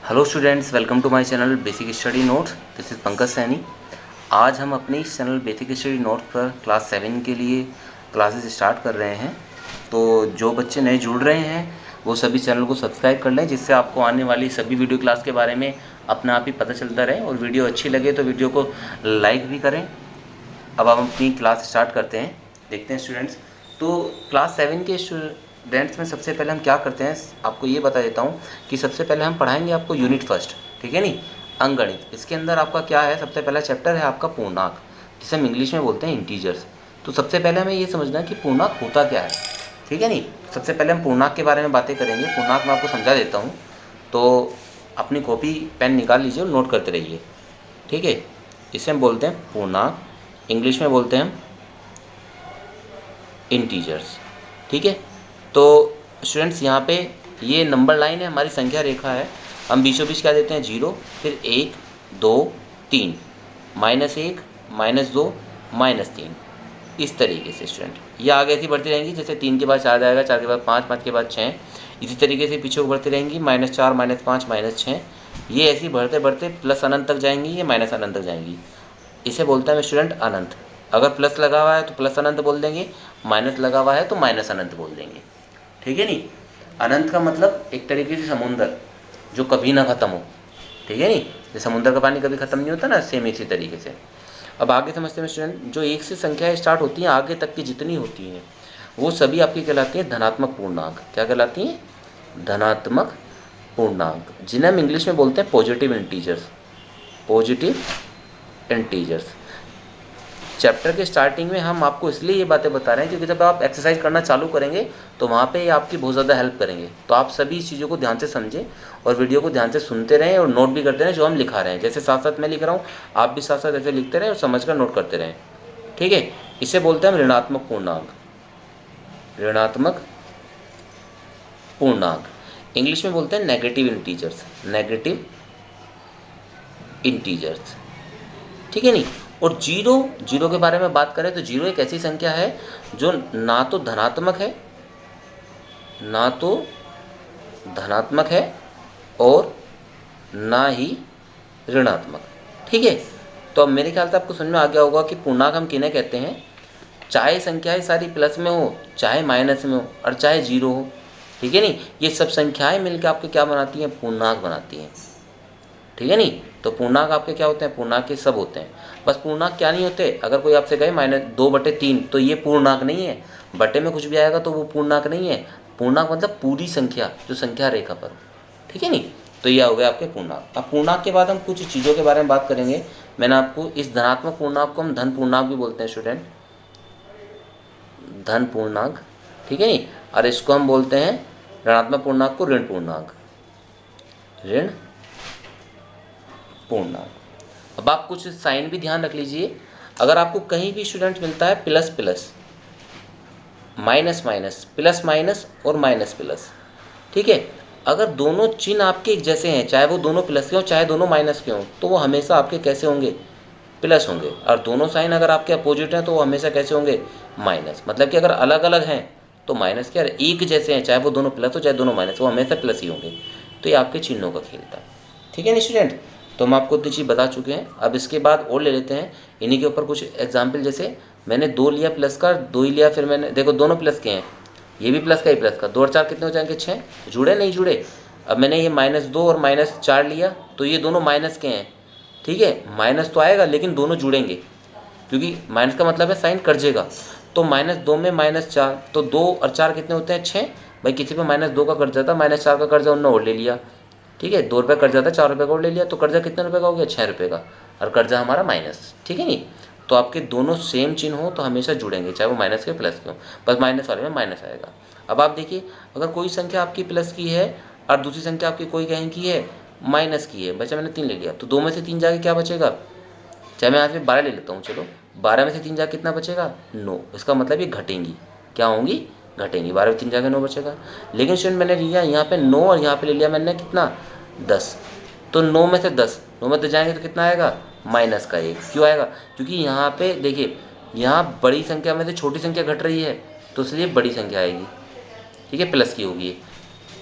Hello students, welcome to my channel basic study notes. This is Pankaj Saini. आज हम अपने इस चैनल बेसिक स्टडी नोट्स पर क्लास 7 के लिए क्लासेस स्टार्ट कर रहे हैं। तो जो बच्चे नए जुड़ रहे हैं वो सभी चैनल को सब्सक्राइब कर लें, जिससे आपको आने वाली सभी वीडियो क्लास के बारे में अपने आप ही पता चलता रहे। और वीडियो अच्छी लगे तो वीडियो को लाइक भी करें। अब हम अपनी क्लास स्टार्ट करते हैं। देखते हैं स्टूडेंट्स, तो क्लास 7 के स्टूडेंट्स में सबसे पहले हम क्या करते हैं, आपको ये बता देता हूँ कि सबसे पहले हम पढ़ाएंगे आपको यूनिट फर्स्ट, ठीक है नहीं, अंकगणित। इसके अंदर आपका क्या है, सबसे पहला चैप्टर है आपका पूर्णांक, जिसे हम इंग्लिश में बोलते हैं इंटीजर्स। तो सबसे पहले हमें ये समझना है कि पूर्णांक होता क्या है, ठीक है नहीं। सबसे पहले हम पूर्णांक के बारे में बातें करेंगे। पूर्णांक मैं आपको समझा देता हूँ, तो अपनी कॉपी पेन निकाल लीजिए और नोट करते रहिए, ठीक है। इसे हम बोलते हैं पूर्णांक, इंग्लिश में बोलते हैं हम इंटीजर्स, ठीक है। तो स्टूडेंट्स यहाँ पे ये नंबर लाइन है, हमारी संख्या रेखा है। हम बीचों बीच क्या देते हैं, 0, फिर 1, 2, 3, -1, -2, -3, इस तरीके से स्टूडेंट ये आगे ऐसी बढ़ती रहेंगी। जैसे 3 के बाद 4 जाएगा, 4 के बाद 5, 5 के बाद 6, इसी तरीके से पीछे को बढ़ती रहेंगी। -4, -5, -6, ये ऐसी बढ़ते बढ़ते प्लस अनंत तक जाएंगी, ये माइनस अनंत तक जाएंगी। इसे बोलता है स्टूडेंट अनंत। अगर प्लस लगा हुआ है तो प्लस अनंत बोल देंगे, माइनस लगा हुआ है तो माइनस अनंत बोल देंगे, ठीक है नहीं। अनंत का मतलब एक तरीके से समुंदर जो कभी ना ख़त्म हो, ठीक है नहीं। जैसे समुंदर का पानी कभी ख़त्म नहीं होता ना, सेम इसी तरीके से। अब आगे समझते हैं स्टूडेंट, जो 1 से संख्याएं स्टार्ट होती हैं आगे तक की जितनी होती हैं वो सभी आपकी कहलाती हैं धनात्मक पूर्णांक। क्या कहलाती हैं? धनात्मक पूर्णांक, जिन्हें हम इंग्लिश में बोलते हैं positive integers. Positive integers. Chapter के स्टार्टिंग में हम आपको इसलिए ये बातें बता रहे हैं क्योंकि जब आप एक्सरसाइज करना चालू करेंगे तो वहाँ पे ये आपकी बहुत ज़्यादा हेल्प करेंगे। तो आप सभी चीज़ों को ध्यान से समझें और वीडियो को ध्यान से सुनते रहें और नोट भी करते रहें जो हम लिखा रहे हैं। जैसे साथ साथ मैं लिख रहा हूँ, आप भी साथ साथ ऐसे लिखते रहें और समझ कर नोट करते रहें, ठीक है। इसे बोलते हैं हम ऋणात्मक पूर्णांक। ऋणात्मक पूर्णांक इंग्लिश में बोलते हैं नेगेटिव इंटीजर्स। नेगेटिव इंटीजर्स, ठीक है नहीं। और जीरो के बारे में बात करें तो जीरो एक ऐसी संख्या है जो ना तो धनात्मक है, ना तो धनात्मक है और ना ही ऋणात्मक, ठीक है। तो अब मेरे ख्याल से आपको समझ में आ गया होगा कि पूर्णांक हम किन्हें कहते हैं। चाहे संख्याएं सारी प्लस में हो, चाहे माइनस में हो और चाहे जीरो हो, ठीक है नहीं, ये सब संख्याएं मिलकर आपके क्या बनाती हैं, पूर्णांक बनाती हैं, ठीक है नहीं। तो पूर्णांक आपके क्या होते हैं, पूर्णांक के सब होते हैं। बस पूर्णांक क्या नहीं होते, अगर कोई आपसे कहे -2/3 तो ये पूर्णांक नहीं है। बटे में कुछ भी आएगा तो वो पूर्णांक नहीं है। पूर्णांक मतलब पूरी संख्या जो संख्या रेखा पर, ठीक है नहीं। तो ये हो गया आपके पूर्णांक। अब पूर्णांक के बाद हम कुछ चीज़ों के बारे में बात करेंगे। मैंने आपको इस धनात्मक पूर्णांक को हम धन पूर्णांक भी बोलते हैं स्टूडेंट, धन पूर्णांक, ठीक है नहीं। और इसको हम बोलते हैं ऋणात्मक पूर्णांक को ऋण पूर्णांक, ऋण पूर्णांक। अब आप कुछ साइन भी ध्यान रख लीजिए। अगर आपको कहीं भी स्टूडेंट मिलता है plus plus, minus minus, plus minus और माइनस प्लस, ठीक है, अगर दोनों चिन्ह आपके एक जैसे हैं, चाहे वो दोनों प्लस के हों चाहे दोनों माइनस के हों, तो वो हमेशा आपके कैसे होंगे, प्लस होंगे। और दोनों साइन अगर आपके अपोजिट हैं तो वो हमेशा कैसे होंगे, माइनस। मतलब कि अगर अलग अलग हैं तो माइनस के, और एक जैसे हैं चाहे वो दोनों प्लस हो चाहे दोनों माइनस, वो हमेशा प्लस ही होंगे। तो ये आपके चिन्हों का खेल था, ठीक है ना स्टूडेंट। तो हम आपको इतनी चीज़ बता चुके हैं। अब इसके बाद और ले लेते हैं इन्हीं के ऊपर कुछ एग्जाम्पल। जैसे मैंने 2 लिया प्लस का, 2 ही लिया, फिर मैंने देखो दोनों प्लस के हैं, ये भी प्लस का ही प्लस का, 2 और 4 कितने हो जाएंगे, 6, जुड़े नहीं जुड़े। अब मैंने ये -2 और -4 लिया तो ये दोनों माइनस के हैं, ठीक है। माइनस तो आएगा लेकिन दोनों जुड़ेंगे, क्योंकि माइनस का मतलब है साइन कटेगा। तो -2 में -4, तो 2 और 4 कितने होते हैं, 6। भाई किसी पे -2 का कट जाता, -4 का कर्जा उन्होंने और ले लिया, ठीक है। 2 रुपये कर्ज जाता है, 4 रुपये का और ले लिया, तो कर्जा कितने रुपये का हो गया, 6 रुपये का, और कर्जा हमारा माइनस, ठीक है नहीं। तो आपके दोनों सेम चिन्ह हो तो हमेशा जुड़ेंगे, चाहे वो माइनस के प्लस के हो, बस माइनस वाले में माइनस आएगा। अब आप देखिए, अगर कोई संख्या आपकी प्लस की है और दूसरी संख्या आपकी कोई कहीं की है माइनस की है, बच्चा मैंने 3 ले लिया, तो 2 में से 3 जाके क्या बचेगा, चाहे मैं यहाँ पे 12 ले लेता हूँ, चलो 12 में से 3 जाके कितना बचेगा, 9। इसका मतलब ये घटेंगी, क्या होंगी, घटेंगी। 12 में 3 जाके 9 बचेगा। लेकिन स्टूडेंट मैंने लिया यहाँ पे 9 और यहाँ पे ले लिया मैंने कितना, 10। तो 9 में से 10, 9 में 10 जाएंगे तो कितना आएगा, -1। क्यों आएगा, क्योंकि यहाँ पे देखिए, यहाँ बड़ी संख्या में से छोटी संख्या घट रही है तो इसलिए बड़ी संख्या आएगी, ठीक है, प्लस की होगी।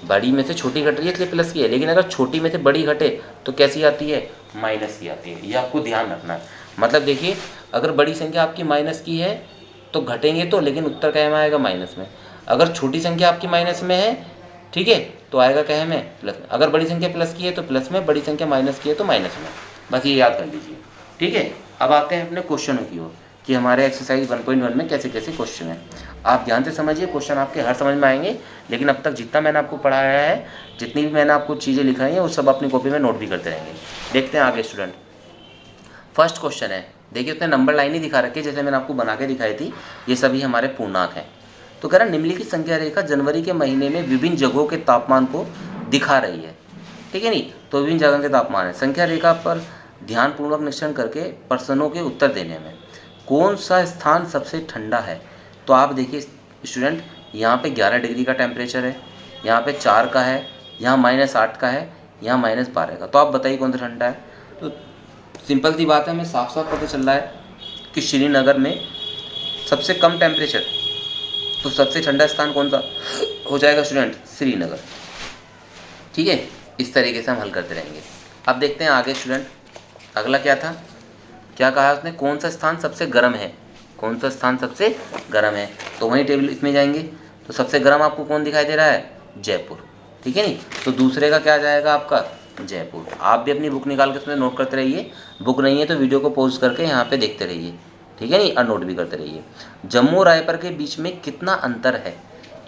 बड़ी में से छोटी घट रही है इसलिए प्लस की है, लेकिन अगर छोटी में से बड़ी घटे तो कैसी आती है, माइनस की आती है। ये आपको ध्यान रखना है। मतलब देखिए, अगर बड़ी संख्या आपकी माइनस की है तो घटेंगे तो, लेकिन उत्तर क्या में आएगा, माइनस में। अगर छोटी संख्या आपकी माइनस में है, ठीक है, तो आएगा क्या में, प्लस में। अगर बड़ी संख्या प्लस की है तो प्लस में, बड़ी संख्या माइनस की है तो माइनस में। बस ये याद कर लीजिए, ठीक है। अब आते हैं अपने क्वेश्चनों की ओर कि हमारे एक्सरसाइज 1.1 में कैसे कैसे क्वेश्चन हैं। आप ध्यान से समझिए, क्वेश्चन आपके हर समझ में आएंगे, लेकिन अब तक जितना मैंने आपको पढ़ाया है, जितनी भी मैंने आपको चीज़ें लिखाई हैं, वो सब अपनी कॉपी में नोट भी करते रहेंगे। देखते हैं आगे स्टूडेंट। फर्स्ट क्वेश्चन है, देखिए उसने नंबर लाइन ही दिखा रखी है जैसे मैंने आपको बना के दिखाई थी, ये सभी हमारे पूर्णांक हैं। तो कह रहा निम्नलिखित संख्या रेखा जनवरी के महीने में विभिन्न जगहों के तापमान को दिखा रही है, ठीक है नहीं। तो विभिन्न जगह के तापमान है। संख्या रेखा पर ध्यानपूर्वक निरीक्षण करके प्रश्नों के उत्तर देने में कौन सा स्थान सबसे ठंडा है। तो आप देखिए स्टूडेंट, यहाँ पे 11 डिग्री का टेम्परेचर है, यहाँ पे 4 का है, यहाँ -8 का है, यहाँ -12 का। तो आप बताइए कौन सा ठंडा है। तो सिंपल सी बात है, हमें साफ साफ पता चल रहा है कि श्रीनगर में सबसे कम टेम्परेचर, तो सबसे ठंडा स्थान कौन सा हो जाएगा स्टूडेंट, श्रीनगर, ठीक है। इस तरीके से हम हल करते रहेंगे। अब देखते हैं आगे स्टूडेंट, अगला क्या था, क्या कहा उसने, कौन सा स्थान सबसे गर्म है, कौन सा स्थान सबसे गर्म है। तो वही टेबल इसमें जाएंगे, तो सबसे गर्म आपको कौन दिखाई दे रहा है, जयपुर, ठीक है नहीं। तो दूसरे का क्या जाएगा आपका, जयपुर। आप भी अपनी बुक निकाल के उसमें नोट करते रहिए, बुक नहीं है तो वीडियो को पॉज करके यहाँ पे देखते रहिए, ठीक है नहीं, और नोट भी करते रहिए। जम्मू और रायपुर के बीच में कितना अंतर है,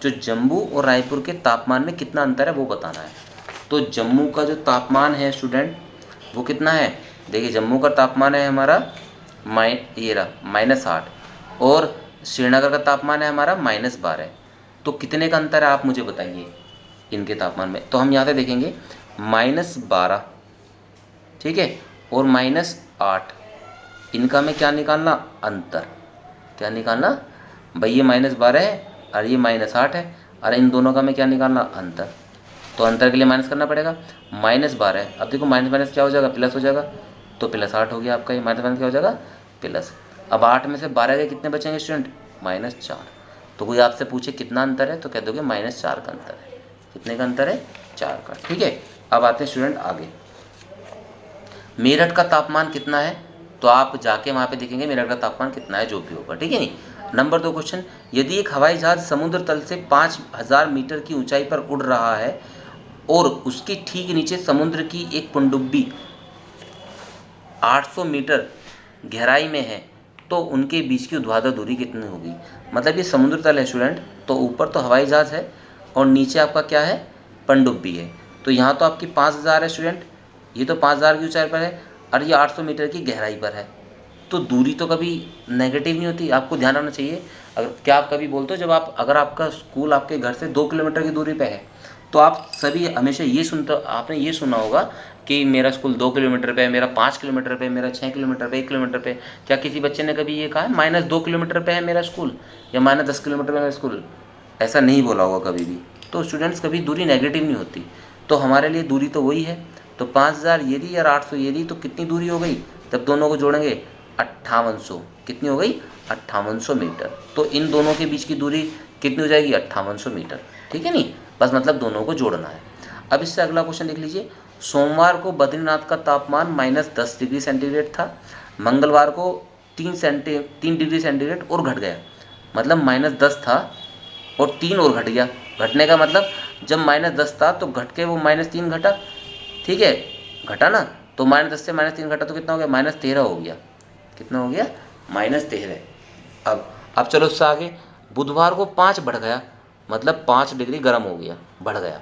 जो जम्मू और रायपुर के तापमान में कितना अंतर है वो बताना है। तो जम्मू का जो तापमान है स्टूडेंट वो कितना है, देखिए जम्मू का तापमान है हमारा -8, और श्रीनगर का तापमान है हमारा -12। तो कितने का अंतर है आप मुझे बताइए इनके तापमान में। तो हम यहाँ से देखेंगे -12, ठीक है, और -8, इनका में क्या निकालना, अंतर। क्या निकालना भाई, ये -12 है और ये -8 है, और इन दोनों का में क्या निकालना, अंतर। तो अंतर के लिए माइनस करना पड़ेगा, -12 है। अब देखो माइनस माइनस क्या हो जाएगा, प्लस हो जाएगा, तो +8 हो गया आपका। ये माइनस माइनस क्या हो जाएगा, प्लस। अब 8 में से 12 के कितने बचेंगे स्टूडेंट, -4। तो कोई आपसे पूछे कितना अंतर है तो कह दोगे -4 का अंतर है। कितने का अंतर है, 4 का, ठीक है। अब आते हैं स्टूडेंट आगे, मेरठ का तापमान कितना है। तो आप जाके वहाँ पे देखेंगे मेरठ का तापमान कितना है, जो भी होगा, ठीक है नहीं। नंबर 2 क्वेश्चन, यदि एक हवाई जहाज समुद्र तल से 5000 मीटर की ऊंचाई पर उड़ रहा है और उसके ठीक नीचे समुद्र की एक पनडुब्बी 800 मीटर गहराई में है, तो उनके बीच की ऊर्ध्वाधर दूरी कितनी होगी। मतलब ये समुद्र तल है स्टूडेंट, तो ऊपर तो हवाई जहाज है और नीचे आपका क्या है, पनडुब्बी है। तो यहाँ तो आपकी 5000 है स्टूडेंट, ये तो 5000 की ऊंचाई पर है, और ये 800 मीटर की गहराई पर है। तो दूरी तो कभी नेगेटिव नहीं होती, आपको ध्यान रखना चाहिए। अगर क्या आप कभी बोलते हो, जब आप, अगर आपका स्कूल आपके घर से 2 किलोमीटर की दूरी पे है, तो आप सभी हमेशा ये आपने ये सुना होगा कि मेरा स्कूल 2 किलोमीटर पे है, मेरा 5 किलोमीटर पे, मेरा 6 किलोमीटर पे, 1 किलोमीटर पे। क्या किसी बच्चे ने कभी ये कहा है -2 किलोमीटर पे है मेरा स्कूल, या -10 किलोमीटर पे मेरा स्कूल, ऐसा नहीं बोला होगा कभी भी। तो स्टूडेंट्स, कभी दूरी नेगेटिव नहीं होती। तो हमारे लिए दूरी तो वही है। तो 5000 ये दी और 800 ये दी, तो कितनी दूरी हो गई, तब दोनों को जोड़ेंगे 5800। कितनी हो गई, 5800 मीटर। तो इन दोनों के बीच की दूरी कितनी हो जाएगी, 5800 मीटर, ठीक है नहीं। बस मतलब दोनों को जोड़ना है। अब इससे अगला क्वेश्चन देख लीजिए, सोमवार को बद्रीनाथ का तापमान -10 डिग्री सेंटीग्रेड था, मंगलवार को 3 डिग्री सेंटीग्रेड और घट गया। मतलब -10 था और 3 और घट गया। घटने का मतलब जब -10 था तो घट के वो -3 घटा, ठीक है, घटा ना। तो -10 से -3 घटा तो कितना हो गया, -13 हो गया। कितना हो गया, -13। अब चलो उससे आगे, बुधवार को 5 बढ़ गया, मतलब 5 डिग्री गर्म हो गया, बढ़ गया,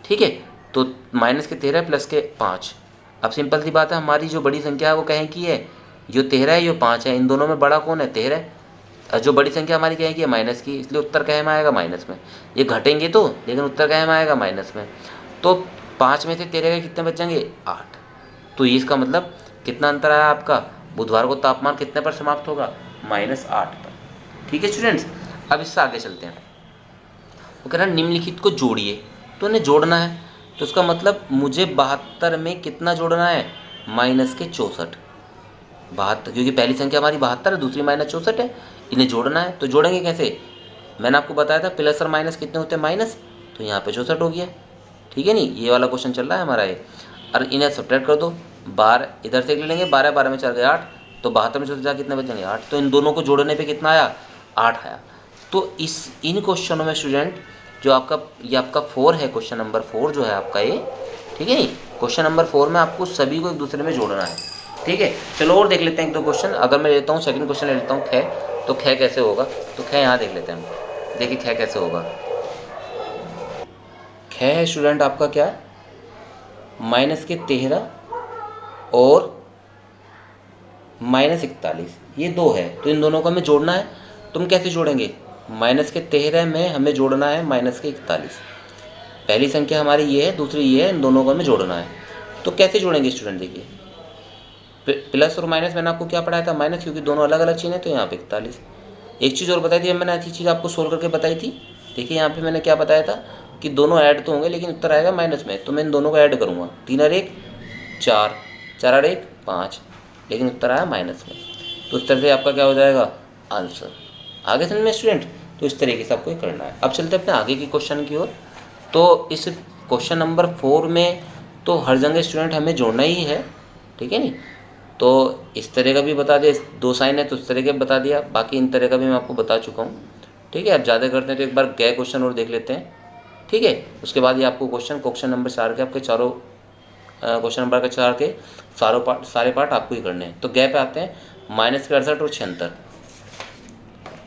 ठीक है। तो -13 प्लस के 5। अब सिंपल सी बात है, हमारी जो बड़ी संख्या है वो कहें की है, जो 13 है, जो 5 है, इन दोनों में बड़ा कौन है, 13। जो बड़ी संख्या हमारी कहें की है माइनस की, इसलिए उत्तर कहे में आएगा माइनस में। ये घटेंगे तो, लेकिन उत्तर कहे में आएगा माइनस में। तो 5 में से 13 के कितने बचेंगे, 8। तो इसका मतलब कितना अंतर आया आपका, बुधवार को तापमान कितने पर समाप्त होगा, -8 पर, ठीक है स्टूडेंट्स। अब इससे आगे चलते हैं। वो कह रहा है निम्नलिखित को जोड़िए, तो इन्हें जोड़ना है। तो इसका मतलब मुझे 72 में कितना जोड़ना है, -64। 72, क्योंकि पहली संख्या हमारी 72 है, दूसरी -64 है, इन्हें जोड़ना है। तो जोड़ेंगे कैसे, मैंने आपको बताया था प्लस और माइनस कितने होते हैं, माइनस। तो यहाँ पे 64 हो गया, ठीक है नहीं, ये वाला क्वेश्चन चल रहा है हमारा ये। और इन्हें सब्ट्रैक्ट कर दो, 12 इधर से ले लेंगे, 12 12 में 4 गए 8, तो 72 में 4 कितने बचेंगे 8, तो इन दोनों को जोड़ने पे कितना आया 8 आया। तो इन क्वेश्चनों में स्टूडेंट जो आपका ये आपका 4 है, क्वेश्चन नंबर 4 जो है आपका ये, ठीक है नहीं, क्वेश्चन नंबर 4 में आपको सभी को एक दूसरे में जोड़ना है, ठीक है। चलो और देख लेते हैं एक दो क्वेश्चन। अगर मैं लेता हूँ सेकंड क्वेश्चन ले लेता हूँ ख, तो ख कैसे होगा, तो ख यहाँ देख लेते हैं हम, देखिए ख कैसे होगा। ख है स्टूडेंट आपका क्या है, -13 और -41, ये दो है, तो इन दोनों को हमें जोड़ना है। तुम कैसे जोड़ेंगे, -13 में हमें जोड़ना है -41, पहली संख्या हमारी ये है, दूसरी ये है, इन दोनों को हमें जोड़ना है। तो कैसे जोड़ेंगे स्टूडेंट, देखिए प्लस और माइनस मैंने आपको क्या पढ़ाया था, माइनस, क्योंकि दोनों अलग अलग चीज़ें, तो यहाँ पे 41। एक चीज़ और बताई थी मैंने, अच्छी चीज़ आपको सोल्व करके बताई थी। देखिए यहाँ पे मैंने क्या बताया था कि दोनों ऐड तो होंगे लेकिन उत्तर आएगा माइनस में, तो मैं इन दोनों को ऐड करूँगा, 3 और 1 4, 4 और 1 5, लेकिन उत्तर आया माइनस में। तो उस तरह से आपका क्या हो जाएगा आंसर। आगे समझ में स्टूडेंट, तो इस तरीके से आपको ये करना है। अब चलते हैं अपने आगे की क्वेश्चन की ओर। तो इस क्वेश्चन नंबर 4 में तो हर जगह स्टूडेंट हमें जोड़ना ही है, ठीक है नहीं। तो इस तरह का भी बता दिया, 2 साइन है तो इस तरह का बता दिया, बाकी इन तरह का भी मैं आपको बता चुका हूँ, ठीक है। अब ज़्यादा करते हैं तो एक बार गए क्वेश्चन और देख लेते हैं, ठीक है। उसके बाद ये आपको क्वेश्चन नंबर 4 के आपके चारों क्वेश्चन नंबर के 4 के सारे पार्ट आपको ही करने हैं। तो गै पे आते हैं, -68 और 76।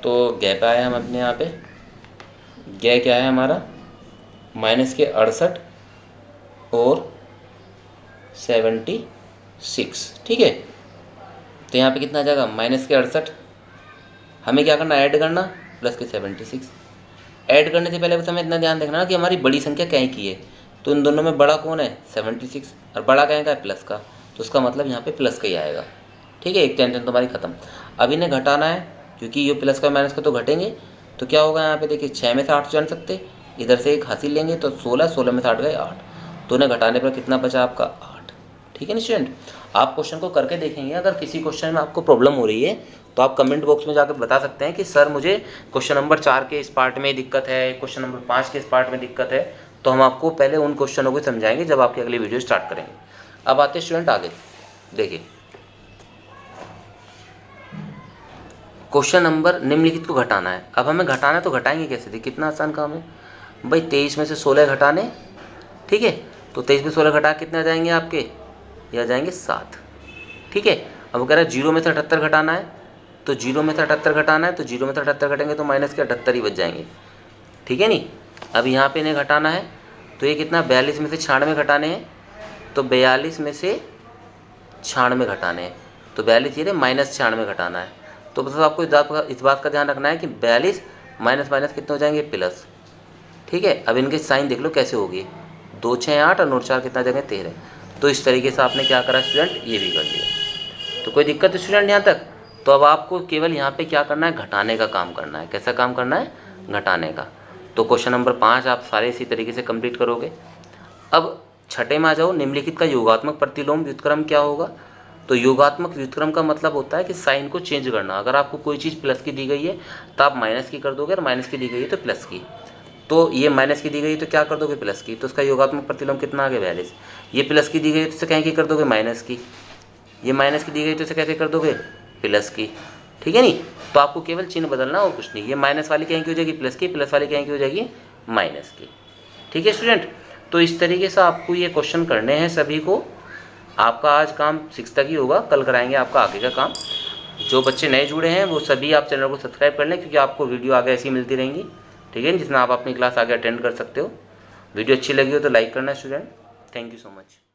तो गै पे आए हम अपने यहाँ पे, गै क्या है हमारा -68 और 76, ठीक है। तो यहाँ पे कितना आ जाएगा -68, हमें क्या करना ऐड करना, प्लस के 76। ऐड करने से पहले बस हमें इतना ध्यान रखना कि हमारी बड़ी संख्या कहीं की है, तो इन दोनों में बड़ा कौन है 76, और बड़ा कहीं का है प्लस का, तो उसका मतलब यहाँ पे प्लस का ही आएगा, ठीक है। एक टेंशन तुम्हारी खत्म। अब इन्हें घटाना है, क्योंकि ये प्लस का माइनस का तो घटेंगे, तो क्या होगा यहाँ पे देखिए 6 में से 8 जान सकते, इधर से एक हासिल लेंगे तो 16, 16 में से 8 गए 8, तो इन्हें घटाने पर कितना बचा आपका 8, ठीक है ना स्टूडेंट। आप क्वेश्चन को करके देखेंगे, अगर किसी क्वेश्चन में आपको प्रॉब्लम हो रही है तो आप कमेंट बॉक्स में जाकर बता सकते हैं कि सर मुझे क्वेश्चन नंबर 4 के इस पार्ट में दिक्कत है, क्वेश्चन नंबर 5 के इस पार्ट में दिक्कत है, तो हम आपको पहले उन क्वेश्चनों को समझाएंगे जब आपकी अगली वीडियो स्टार्ट करेंगे। अब आते हैं स्टूडेंट आगे, देखिए क्वेश्चन नंबर निम्नलिखित को घटाना है। अब हमें घटाना है तो घटाएंगे कैसे, देखिए कितना आसान काम है भाई, 23 में से 16 घटाने, ठीक है। तो 23 में 16 घटा कितने आ जाएंगे आपके, ये आ जाएंगे 7, ठीक है। अब वो कह रहा है 0 में से 78 घटाना है, तो 0 में से 78 घटाना है, तो 0 में से 78 घटेंगे तो माइनस के 78 ही बच जाएंगे, ठीक है नहीं। अब यहाँ पे इन्हें घटाना है, तो ये कितना 42 में से 96 घटाने हैं, तो 42 में से 96 घटाने हैं, तो 42 ये -96 घटाना है। तो बस आपको इस बात का ध्यान रखना है कि 42 माइनस माइनस कितने हो जाएंगे प्लस, ठीक है। अब इनके साइन देख लो कैसे होगी, 2 6 8 और 9 4 कितना जगह 13। तो इस तरीके से आपने क्या करा स्टूडेंट, ये भी कर लिया। तो कोई दिक्कत है स्टूडेंट यहाँ तक, तो अब आपको केवल यहाँ पे क्या करना है, घटाने का काम करना है। कैसा काम करना है, घटाने का। तो क्वेश्चन नंबर 5 आप सारे इसी तरीके से कंप्लीट करोगे। अब छठे में आ जाओ, निम्नलिखित का योगात्मक प्रतिलोम व्युत्क्रम क्या होगा। तो योगात्मक व्युत्क्रम का मतलब होता है कि साइन को चेंज करना। अगर आपको कोई चीज़ प्लस की दी गई है तो आप माइनस की कर दोगे, और माइनस की दी गई है तो प्लस की। तो ये माइनस की दी गई तो क्या कर दोगे प्लस की, तो उसका योगात्मक प्रतिलोम कितना आ गया 42। ये प्लस की दी गई तो इसे कहीं की कर दोगे माइनस की, ये माइनस की दी गई तो इसे कैसे कर दोगे प्लस की, ठीक है नहीं। तो आपको केवल चिन्ह बदलना और कुछ नहीं, ये माइनस वाली कहीं की हो जाएगी प्लस की, प्लस वाली कहीं की हो जाएगी माइनस की, ठीक है स्टूडेंट। तो इस तरीके से आपको ये क्वेश्चन करने हैं सभी को। आपका आज काम 6 तक ही होगा, कल कराएंगे आपका आगे का काम। जो बच्चे नए जुड़े हैं वो सभी आप चैनल को सब्सक्राइब कर लें, क्योंकि आपको वीडियो आगे ऐसी मिलती रहेंगी, ठीक है, जिसमें आप अपनी क्लास आगे अटेंड कर सकते हो। वीडियो अच्छी लगी हो तो लाइक करना student. Thank you so much.